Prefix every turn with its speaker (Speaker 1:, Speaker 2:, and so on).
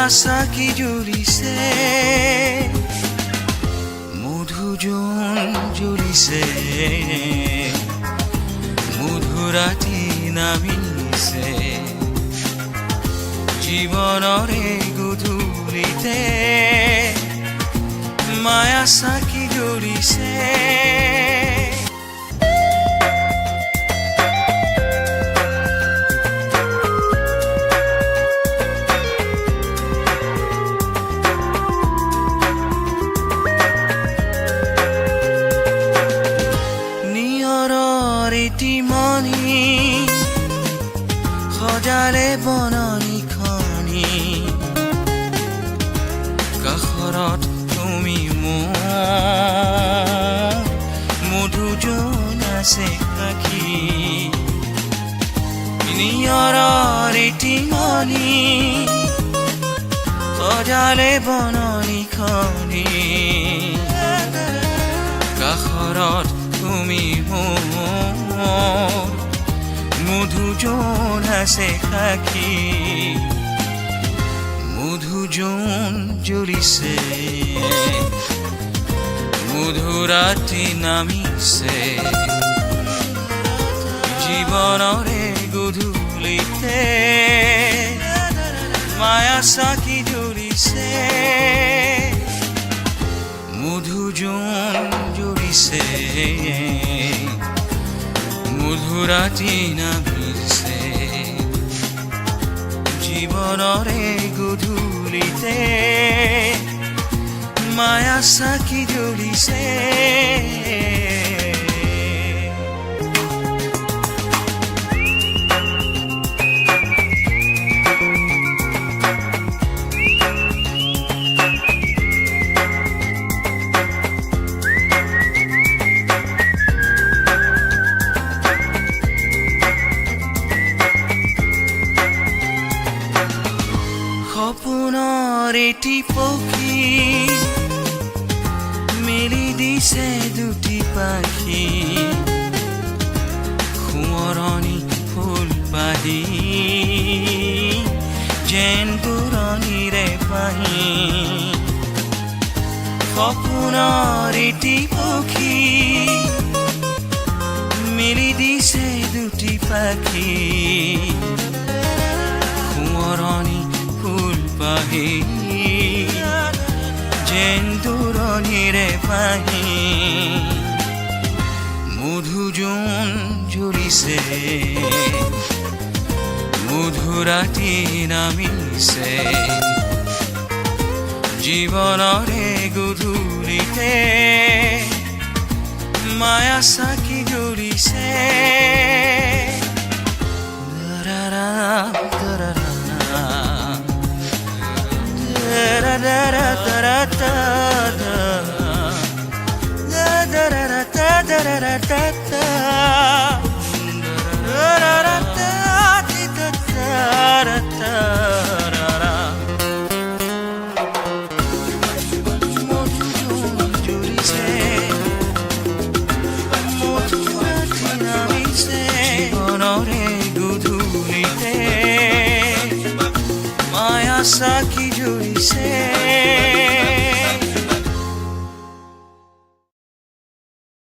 Speaker 1: মায়া Psaki জুৰিছে মধুজন জুৰিছে মধুৰাতি নামিছে জীৱনৰে গধূলিতে মায়া Psaki জুৰিছে মনি সজালে বননি খনি কাষৰত তুমি মোৰ মধুজন আছে সাক্ষী নিয়ৰৰ মনি সজালে বননি খনি কাষৰত তুমি মোৰ মধুজন আছে সাক্ষী মধুজন জ্বলিছে মধুৰাতি নামিছে জীৱনৰে গধূলিতে মায়া সাকি জ্বলিছে মধুজন জ্বলিছে মধুৰাতি নামিছে জীৱনৰে গধূলিতে মায়া সাকি জ্বলিছে সপোনৰ এটি পক্ষী মেলি দিছে দুটি পাখি সোঁৱৰণি ফুল পাহি যেন পুৰণিৰে পাহি সপোনৰ এটি পক্ষী মেলি দিছে দুটি পাখি সোঁৱৰণি ফুল পাহি যেন দূৰণিৰে পাহি মধুজন জ্বলিছে মধুৰাতি নামিছে জীৱনৰে গধূলিতে মায়া সাকি জ্বলিছে গধূলিতে মায়া সাকি জ্বলিছে